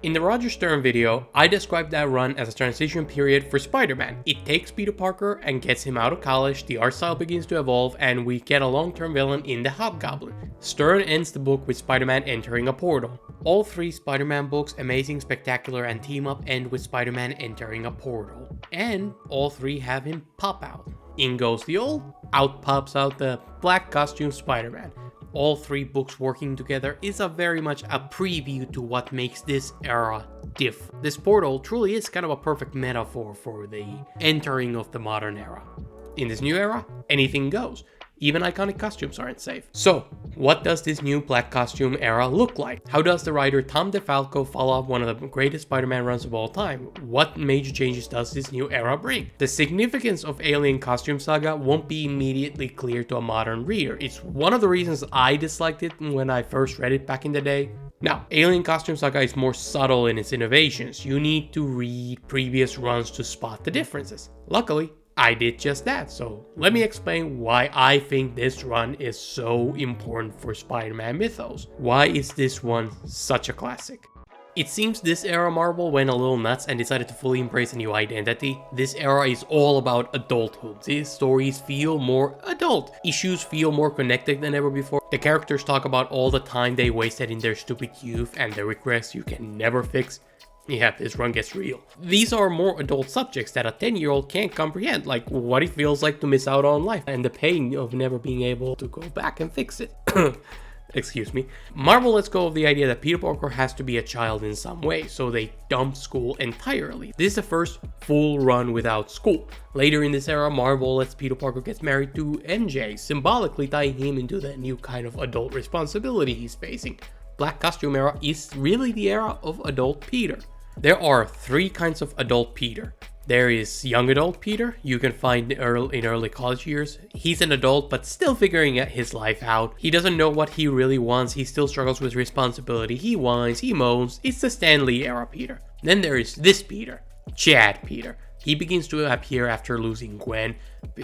In the Roger Stern video, I described that run as a transition period for Spider-Man. It takes Peter Parker and gets him out of college, the art style begins to evolve, and we get a long-term villain in the Hobgoblin. Stern ends the book with Spider-Man entering a portal. All three Spider-Man books, Amazing, Spectacular, and Team Up, end with Spider-Man entering a portal. And all three have him pop out. In goes the old, out pops out the black costume Spider-Man. All three books working together is very much a preview to what makes this era different. This portal truly is kind of a perfect metaphor for the entering of the modern era. In this new era, anything goes. Even iconic costumes aren't safe. So, what does this new black costume era look like? How does the writer Tom DeFalco follow up one of the greatest Spider-Man runs of all time? What major changes does this new era bring? The significance of Alien Costume Saga won't be immediately clear to a modern reader. It's one of the reasons I disliked it when I first read it back in the day. Now, Alien Costume Saga is more subtle in its innovations. You need to read previous runs to spot the differences. Luckily, I did just that, so let me explain why I think this run is so important for Spider-Man mythos. Why is this one such a classic? It seems this era Marvel went a little nuts and decided to fully embrace a new identity. This era is all about adulthood. These stories feel more adult. Issues feel more connected than ever before. The characters talk about all the time they wasted in their stupid youth and the regrets you can never fix. Yeah, this run gets real. These are more adult subjects that a 10-year-old can't comprehend, like what it feels like to miss out on life and the pain of never being able to go back and fix it. Excuse me. Marvel lets go of the idea that Peter Parker has to be a child in some way, so they dump school entirely. This is the first full run without school. Later in this era, Marvel lets Peter Parker get married to MJ, symbolically tying him into the new kind of adult responsibility he's facing. Black costume era is really the era of adult Peter. There are three kinds of adult Peter. There is young adult Peter, you can find in early college years. He's an adult but still figuring his life out. He doesn't know what he really wants, he still struggles with responsibility, he whines, he moans. It's the Stan Lee era Peter. Then there is this Peter, Chad Peter. He begins to appear after losing Gwen.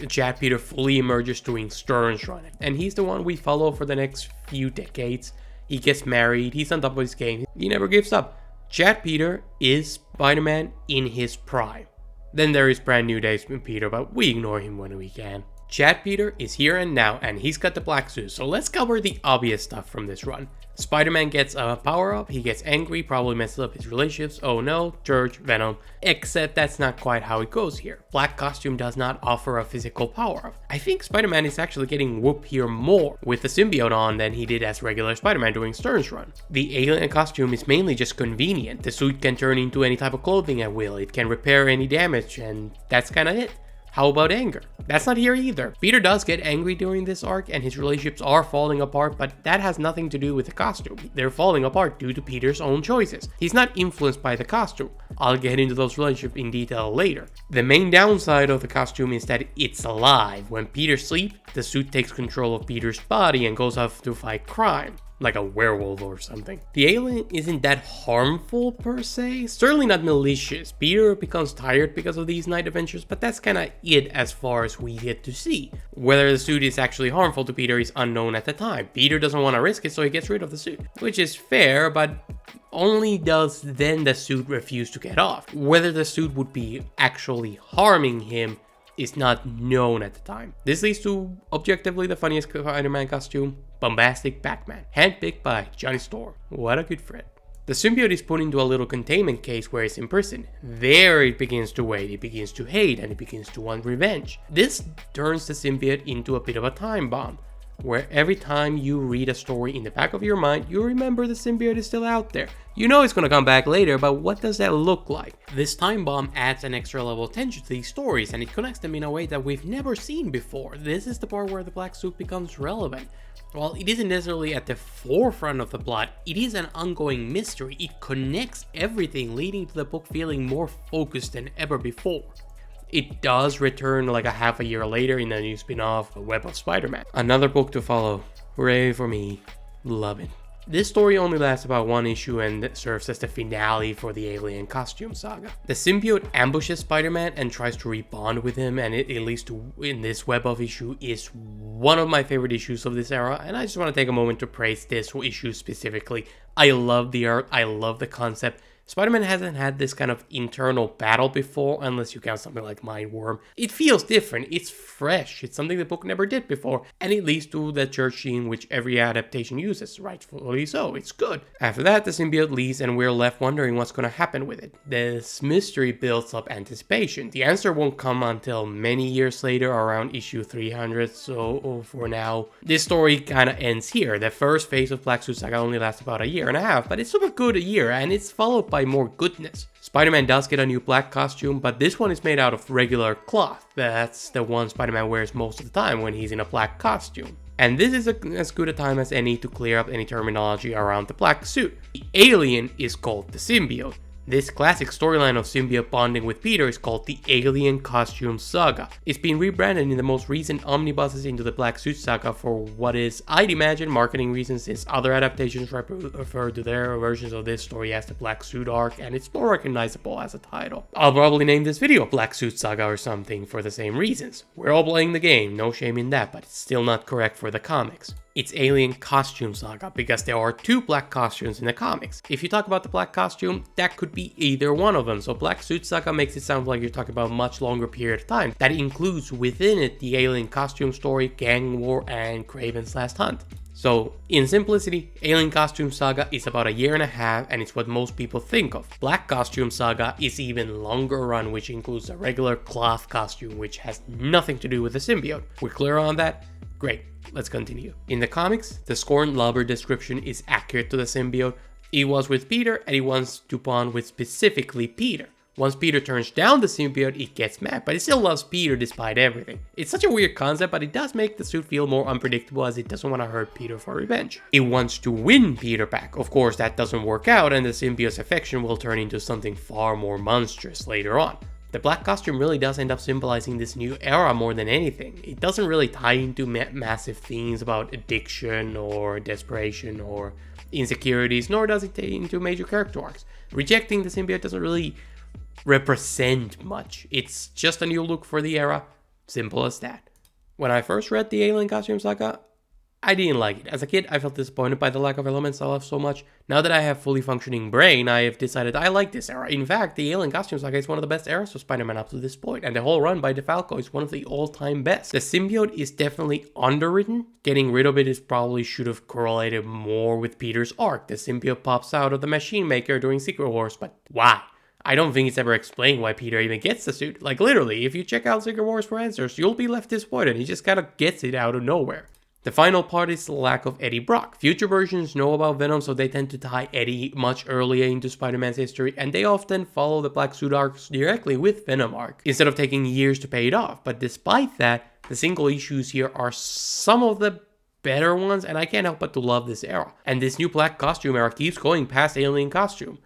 Chad Peter fully emerges doing Stern's run, and he's the one we follow for the next few decades. He gets married, he's on top of his game, he never gives up. Chad Peter is Spider-Man in his prime. Then there is Brand New Day Peter, but we ignore him when we can. Chad Peter is here and now, and he's got the black suit, so let's cover the obvious stuff from this run. Spider-Man gets a power-up, he gets angry, probably messes up his relationships, oh no, church, Venom, except that's not quite how it goes here. Black costume does not offer a physical power-up. I think Spider-Man is actually getting whooped here more with the symbiote on than he did as regular Spider-Man doing Stern's run. The alien costume is mainly just convenient. The suit can turn into any type of clothing at will, it can repair any damage, and that's kinda it. How about anger? That's not here either. Peter does get angry during this arc and his relationships are falling apart, but that has nothing to do with the costume. They're falling apart due to Peter's own choices. He's not influenced by the costume. I'll get into those relationships in detail later. The main downside of the costume is that it's alive. When Peter sleeps, the suit takes control of Peter's body and goes off to fight crime. Like a werewolf or something. The alien isn't that harmful per se, certainly not malicious. Peter becomes tired because of these night adventures, but that's kinda it as far as we get to see. Whether the suit is actually harmful to Peter is unknown at the time. Peter doesn't want to risk it, so he gets rid of the suit. Which is fair, but only does then the suit refuse to get off. Whether the suit would be actually harming him is not known at the time. This leads to objectively the funniest Spider-Man costume, Bombastic Batman, handpicked by Johnny Storm. What a good friend. The symbiote is put into a little containment case where it's imprisoned. There it begins to wait, it begins to hate, and it begins to want revenge. This turns the symbiote into a bit of a time bomb, where every time you read a story in the back of your mind, you remember the symbiote is still out there. You know it's gonna come back later, but what does that look like? This time bomb adds an extra level of tension to these stories, and it connects them in a way that we've never seen before. This is the part where the black suit becomes relevant. While it isn't necessarily at the forefront of the plot, it is an ongoing mystery. It connects everything, leading to the book feeling more focused than ever before. It does return like a half a year later in a new spin-off, Web of Spider-Man. Another book to follow. Hooray for me. Love it. This story only lasts about one issue and serves as the finale for the Alien Costume Saga. The symbiote ambushes Spider-Man and tries to rebond with him, and it leads to, in this Web of issue, is one of my favorite issues of this era, and I just want to take a moment to praise this issue specifically. I love the art, I love the concept. Spider-Man hasn't had this kind of internal battle before, unless you count something like Mind Worm. It feels different, it's fresh, it's something the book never did before, and it leads to the church scene which every adaptation uses, rightfully so, it's good. After that, the symbiote leaves and we're left wondering what's gonna happen with it. This mystery builds up anticipation. The answer won't come until many years later, around issue 300, so for now, this story kinda ends here. The first phase of Black Suit Saga only lasts about a year and a half, but it's super good a year, and it's followed by more goodness. Spider-Man does get a new black costume, but this one is made out of regular cloth. That's the one Spider-Man wears most of the time when he's in a black costume. And this is as good a time as any to clear up any terminology around the black suit. The alien is called the symbiote. This classic storyline of symbiote bonding with Peter is called the Alien Costume Saga. It's been rebranded in the most recent omnibuses into the Black Suit Saga for what is, I'd imagine, marketing reasons, since other adaptations refer to their versions of this story as the Black Suit arc, and it's more recognizable as a title. I'll probably name this video Black Suit Saga or something for the same reasons. We're all playing the game, no shame in that, but it's still not correct for the comics. It's Alien Costume Saga because there are 2 black costumes in the comics. If you talk about the black costume, that could be either one of them. So Black Suit Saga makes it sound like you're talking about a much longer period of time. That includes within it the Alien Costume story, Gang War, and Kraven's Last Hunt. So, in simplicity, Alien Costume Saga is about a year and a half, and it's what most people think of. Black Costume Saga is even longer run, which includes a regular cloth costume, which has nothing to do with the symbiote. We're clear on that? Great. Let's continue. In the comics, the Scorn Lover description is accurate to the symbiote. He was with Peter, and he wants to bond with specifically Peter. Once Peter turns down the symbiote, it gets mad, but it still loves Peter despite everything. It's such a weird concept, but it does make the suit feel more unpredictable, as it doesn't want to hurt Peter for revenge. It wants to win Peter back. Of course, that doesn't work out, and the symbiote's affection will turn into something far more monstrous later on. The black costume really does end up symbolizing this new era more than anything. It doesn't really tie into massive themes about addiction or desperation or insecurities, nor does it tie into major character arcs. Rejecting the symbiote doesn't really represent much. It's just a new look for the era. Simple as that. When I first read the Alien Costume Saga, I didn't like it. As a kid, I felt disappointed by the lack of elements I love so much. Now that I have fully functioning brain, I have decided I like this era. In fact, the Alien Costume Saga is one of the best eras of Spider-Man up to this point, and the whole run by DeFalco is one of the all-time best. The symbiote is definitely underwritten. Getting rid of it is probably should have correlated more with Peter's arc. The symbiote pops out of the Machine Maker during Secret Wars, but why? I don't think it's ever explained why Peter even gets the suit. Like literally, if you check out Secret Wars for answers, you'll be left disappointed. He just kind of gets it out of nowhere. The final part is the lack of Eddie Brock. Future versions know about Venom, so they tend to tie Eddie much earlier into Spider-Man's history, and they often follow the Black Suit arcs directly with Venom arc, instead of taking years to pay it off. But despite that, the single issues here are some of the better ones, and I can't help but to love this era. And this new black costume era keeps going past Alien Costume.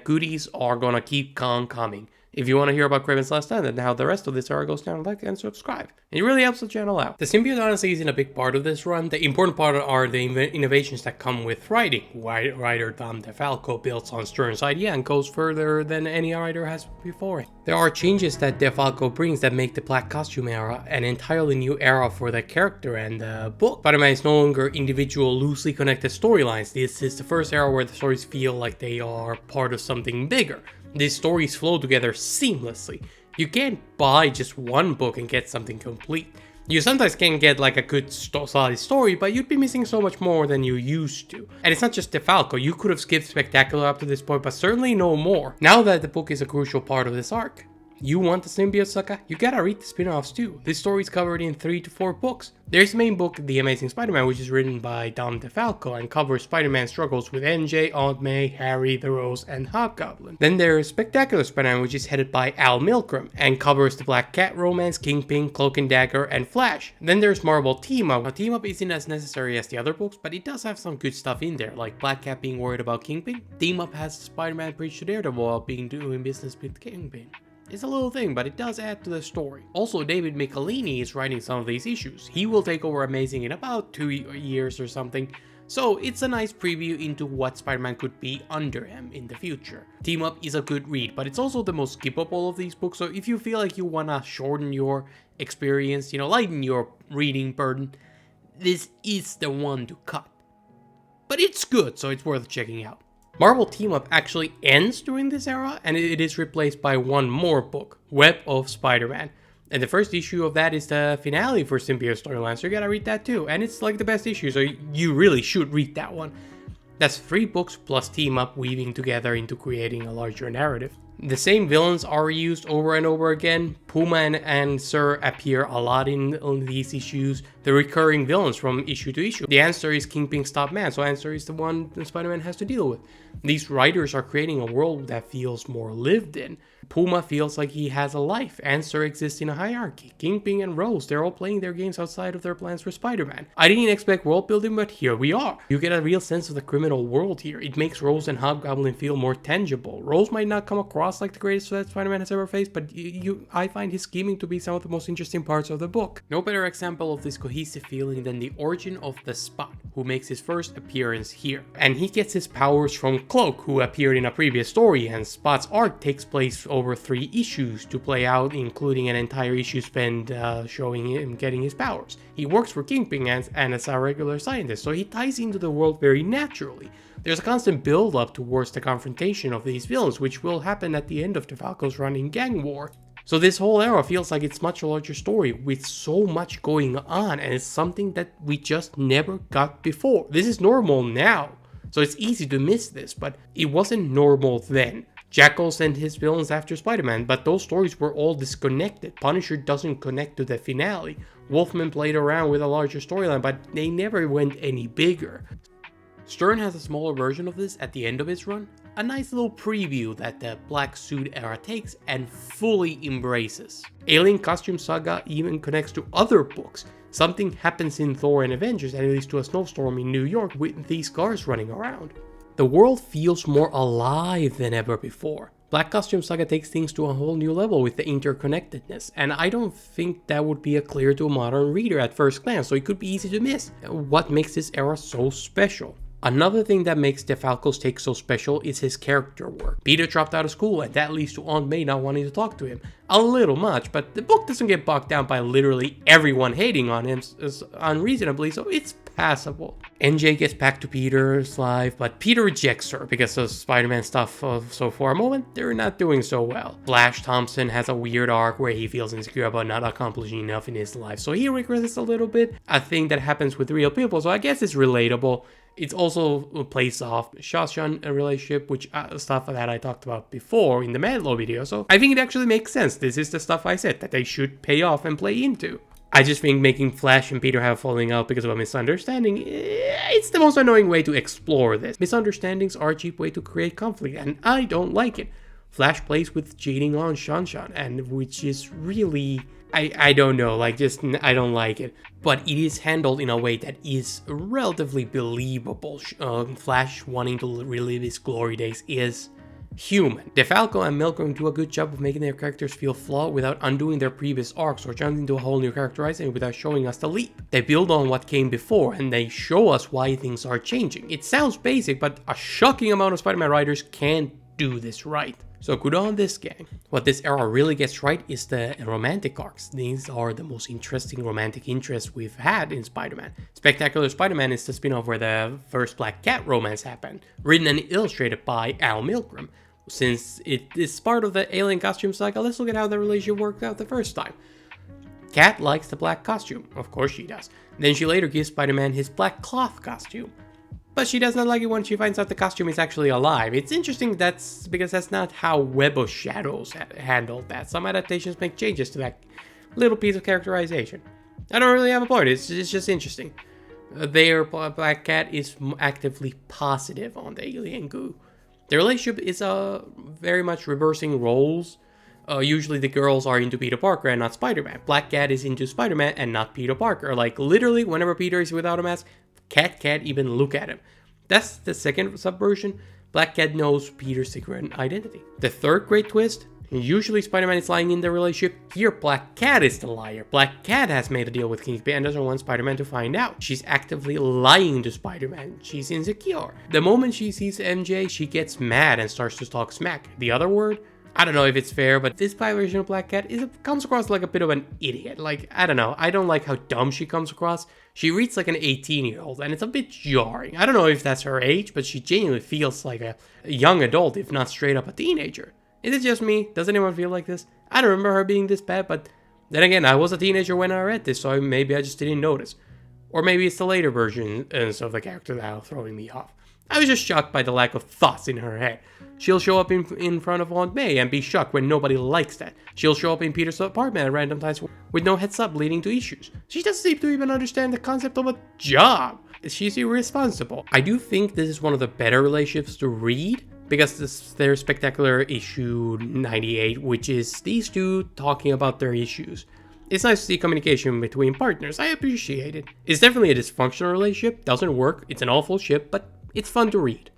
Goodies are gonna keep on coming. If you want to hear about Kraven's Last Hunt and how the rest of this era goes down, like and subscribe. It really helps the channel out. The symbiote honestly isn't a big part of this run. The important part are the innovations that come with writing. Writer Tom DeFalco builds on Stern's idea and goes further than any writer has before. There are changes that DeFalco brings that make the black costume era an entirely new era for the character and the book. Spider-Man is no longer individual, loosely connected storylines. This is the first era where the stories feel like they are part of something bigger. These stories flow together seamlessly. You can't buy just one book and get something complete. You sometimes can get like a good solid story, but you'd be missing so much more than you used to. And it's not just DeFalco, you could have skipped Spectacular up to this point, but certainly no more. Now that the book is a crucial part of this arc. You want the symbiote saga? You gotta read the spin-offs too. This story is covered in 3 to 4 books. There's the main book, The Amazing Spider-Man, which is written by Tom DeFalco and covers Spider-Man's struggles with MJ, Aunt May, Harry, the Rose, and Hobgoblin. Then there's Spectacular Spider-Man, which is headed by Al Milgrom and covers the Black Cat romance, Kingpin, Cloak and Dagger, and Flash. Then there's Marvel Team Up. Now, Team Up isn't as necessary as the other books, but it does have some good stuff in there, like Black Cat being worried about Kingpin. Team Up has Spider-Man preach to Daredevil while doing business with Kingpin. It's a little thing, but it does add to the story. Also, David Michelinie is writing some of these issues. He will take over Amazing in about 2 years or something, so it's a nice preview into what Spider-Man could be under him in the future. Team Up is a good read, but it's also the most skippable of these books, so if you feel like you wanna shorten your experience, lighten your reading burden, this is the one to cut. But it's good, so it's worth checking out. Marvel Team Up actually ends during this era, and it is replaced by one more book, Web of Spider-Man. And the first issue of that is the finale for Symbiote storyline, so you gotta read that too. And it's like the best issue, so you really should read that one. That's 3 books plus Team Up weaving together into creating a larger narrative. The same villains are reused over and over again. Puma and Sir appear a lot in these issues. The recurring villains from issue to issue. The answer is Kingpin's top man, so answer is the one Spider-Man has to deal with. These writers are creating a world that feels more lived in. Puma feels like he has a life. Answer exists in a hierarchy. Kingpin and Rose, they're all playing their games outside of their plans for Spider-Man. I didn't expect world building, but here we are. You get a real sense of the criminal world here. It makes Rose and Hobgoblin feel more tangible. Rose might not come across like the greatest threat Spider-Man has ever faced, but I find his scheming to be some of the most interesting parts of the book. No better example of this cohesive feeling than the origin of the Spot, who makes his first appearance here. And he gets his powers from Cloak, who appeared in a previous story, and Spot's arc takes place over 3 issues to play out, including an entire issue spent showing him getting his powers. He works for Kingpin and as a regular scientist, so he ties into the world very naturally. There's a constant build-up towards the confrontation of these villains, which will happen at the end of DeFalco's run in Gang War. So this whole era feels like it's much larger story with so much going on, and it's something that we just never got before. This is normal now, so it's easy to miss this, but it wasn't normal then. Jackal sent his villains after Spider-Man, but those stories were all disconnected. Punisher doesn't connect to the finale. Wolfman played around with a larger storyline, but they never went any bigger. Stern has a smaller version of this at the end of his run, a nice little preview that the Black Suit era takes and fully embraces. Alien Costume Saga even connects to other books. Something happens in Thor and Avengers and it leads to a snowstorm in New York with these cars running around. The world feels more alive than ever before. Black Costume Saga takes things to a whole new level with the interconnectedness, and I don't think that would be clear to a modern reader at first glance, so it could be easy to miss. What makes this era so special? Another thing that makes DeFalco's take so special is his character work. Peter dropped out of school and that leads to Aunt May not wanting to talk to him. A little much, but the book doesn't get bogged down by literally everyone hating on him unreasonably, so it's passable. NJ gets back to Peter's life, but Peter rejects her because of Spider-Man stuff, so for a moment, they're not doing so well. Flash Thompson has a weird arc where he feels insecure about not accomplishing enough in his life, so he regrets a little bit. A thing that happens with real people, so I guess it's relatable. It also plays off Shashan relationship, which stuff that I talked about before in the Madlow video, so I think it actually makes sense. This is the stuff I said that they should pay off and play into. I just think making Flash and Peter have falling out because of a misunderstanding, it's the most annoying way to explore this. Misunderstandings are a cheap way to create conflict, and I don't like it. Flash plays with cheating on Shanshan, and which is really... I don't know, like, just, I don't like it. But it is handled in a way that is relatively believable. Flash wanting to relive his glory days is human. DeFalco and Milgram do a good job of making their characters feel flawed without undoing their previous arcs or jumping into a whole new characterization without showing us the leap. They build on what came before and they show us why things are changing. It sounds basic, but a shocking amount of Spider-Man writers can't do this right. So good on this gang. What this era really gets right is the romantic arcs. These are the most interesting romantic interests we've had in Spider-Man. Spectacular Spider-Man is the spin-off where the first Black Cat romance happened, written and illustrated by Al Milgrom. Since it is part of the Alien Costume Saga, let's look at how the relationship worked out the first time. Cat likes the black costume, of course she does. Then she later gives Spider-Man his black cloth costume. But she does not like it when she finds out the costume is actually alive. It's interesting because that's not how Web of Shadows handled that. Some adaptations make changes to that little piece of characterization. I don't really have a point, it's just interesting. Their Black Cat is actively positive on the alien goo. The relationship is very much reversing roles. Usually the girls are into Peter Parker and not Spider-Man. Black Cat is into Spider-Man and not Peter Parker. Like literally whenever Peter is without a mask, Cat can't even look at him. That's the second subversion. Black Cat knows Peter's secret identity. The third great twist, usually Spider-Man is lying in the relationship. Here Black Cat is the liar. Black Cat has made a deal with Kingpin and doesn't want Spider-Man to find out. She's actively lying to Spider-Man. She's insecure. The moment she sees MJ, she gets mad and starts to talk smack. The other word, I don't know if it's fair, but this version of Black Cat comes across like a bit of an idiot. Like, I don't know. I don't like how dumb she comes across. She reads like an 18-year-old, and it's a bit jarring. I don't know if that's her age, but she genuinely feels like a young adult, if not straight up a teenager. Is it just me? Does anyone feel like this? I don't remember her being this bad, but then again, I was a teenager when I read this, so maybe I just didn't notice. Or maybe it's the later versions of the character that are throwing me off. I was just shocked by the lack of thoughts in her head. She'll show up in front of Aunt May and be shocked when nobody likes that. She'll show up in Peter's apartment at random times with no heads up, leading to issues. She doesn't seem to even understand the concept of a job. She's irresponsible. I do think this is one of the better relationships to read, because there's spectacular issue 98, which is these two talking about their issues. It's nice to see communication between partners. I appreciate it. It's definitely a dysfunctional relationship, doesn't work, it's an awful ship, but it's fun to read.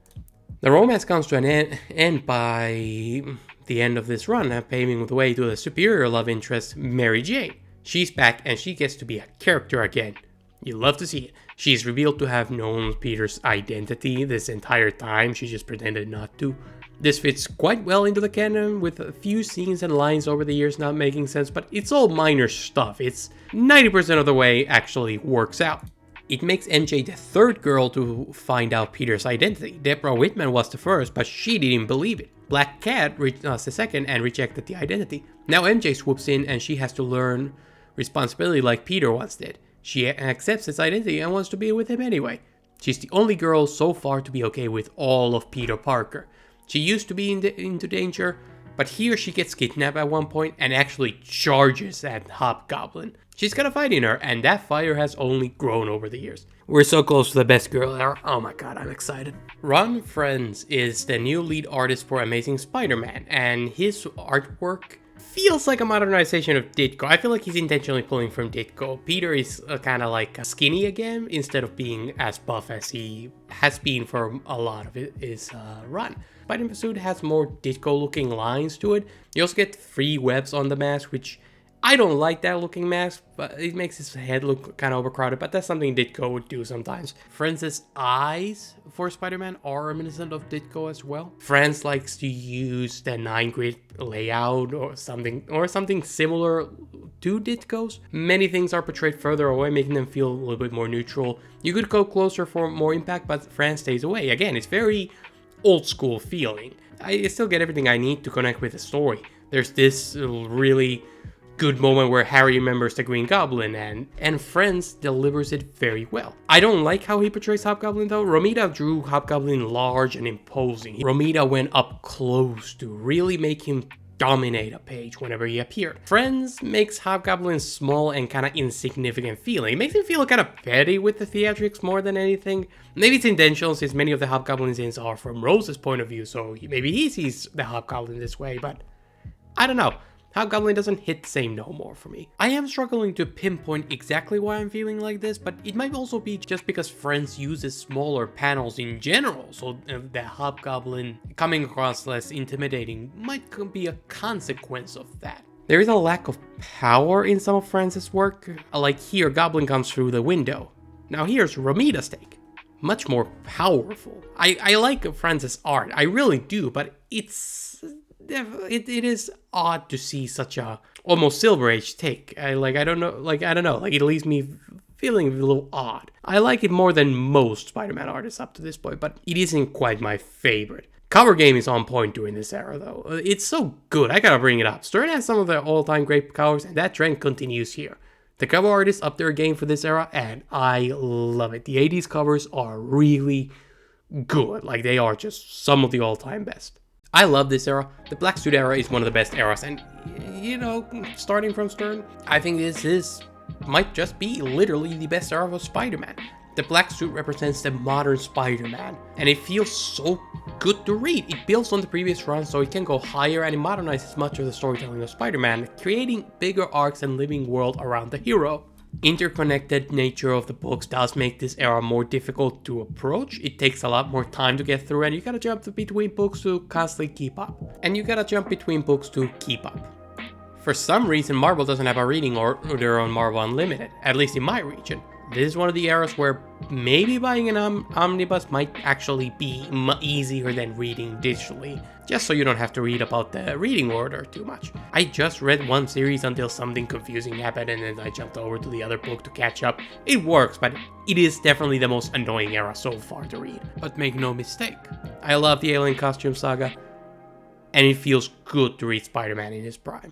The romance comes to an end by the end of this run, paving the way to the superior love interest, Mary Jane. She's back and she gets to be a character again. You love to see it. She's revealed to have known Peter's identity this entire time, she just pretended not to. This fits quite well into the canon, with a few scenes and lines over the years not making sense, but it's all minor stuff. It's 90% of the way actually works out. It makes MJ the third girl to find out Peter's identity. Deborah Whitman was the first, but she didn't believe it. Black Cat was the second and rejected the identity. Now MJ swoops in and she has to learn responsibility like Peter once did. She accepts his identity and wants to be with him anyway. She's the only girl so far to be okay with all of Peter Parker. She used to be into danger, but here she gets kidnapped at one point and actually charges at Hobgoblin. She's got a fight in her, and that fire has only grown over the years. We're so close to the best girl era. Oh my god, I'm excited. Ron Frenz is the new lead artist for Amazing Spider-Man, and his artwork feels like a modernization of Ditko. I feel like he's intentionally pulling from Ditko. Peter is kind of like skinny again, instead of being as buff as he has been for a lot of his run. Spider-Man suit has more Ditko-looking lines to it. You also get free webs on the mask, which I don't like that looking mask, but it makes his head look kind of overcrowded, but that's something Ditko would do sometimes. Franz's eyes for Spider-Man are reminiscent of Ditko as well. Franz likes to use the 9-grid layout or something similar to Ditko's. Many things are portrayed further away, making them feel a little bit more neutral. You could go closer for more impact, but Franz stays away. Again, it's very old school feeling. I still get everything I need to connect with the story. There's this really good moment where Harry remembers the Green Goblin, and Friends delivers it very well. I don't like how he portrays Hobgoblin though. Romita drew Hobgoblin large and imposing. Romita went up close to really make him dominate a page whenever he appeared. Friends makes Hobgoblin small and kind of insignificant feeling. It makes him feel kind of petty with the theatrics more than anything. Maybe it's intentional since many of the Hobgoblin scenes are from Rose's point of view, so maybe he sees the Hobgoblin this way, but I don't know. Hobgoblin doesn't hit the same no more for me. I am struggling to pinpoint exactly why I'm feeling like this, but it might also be just because Friends uses smaller panels in general, so the Hobgoblin coming across less intimidating might be a consequence of that. There is a lack of power in some of Friends' work, like here Goblin comes through the window. Now here's Romita's take. Much more powerful. I like Friends' art, I really do, but it is odd to see such a almost Silver Age take. I don't know, it leaves me feeling a little odd. I like it more than most Spider-Man artists up to this point, but it isn't quite my favorite. Cover game is on point during this era though. It's so good, I gotta bring it up. Stern has some of their all-time great covers, and that trend continues here. The cover artists up their game for this era, and I love it. The 80s covers are really good, like they are just some of the all-time best. I love this era. The Black Suit era is one of the best eras, and starting from Stern, I think this might just be literally the best era of Spider-Man. The Black Suit represents the modern Spider-Man, and it feels so good to read. It builds on the previous run, so it can go higher, and it modernizes much of the storytelling of Spider-Man, creating bigger arcs and living world around the hero. Interconnected nature of the books does make this era more difficult to approach. It takes a lot more time to get through, and you gotta jump between books to constantly keep up. For some reason, Marvel doesn't have a reading order on Marvel Unlimited, at least in my region. This is one of the eras where maybe buying an omnibus might actually be easier than reading digitally, just so you don't have to read about the reading order too much. I just read one series until something confusing happened and then I jumped over to the other book to catch up. It works, but it is definitely the most annoying era so far to read. But make no mistake, I love the Alien Costume Saga, and it feels good to read Spider-Man in his prime.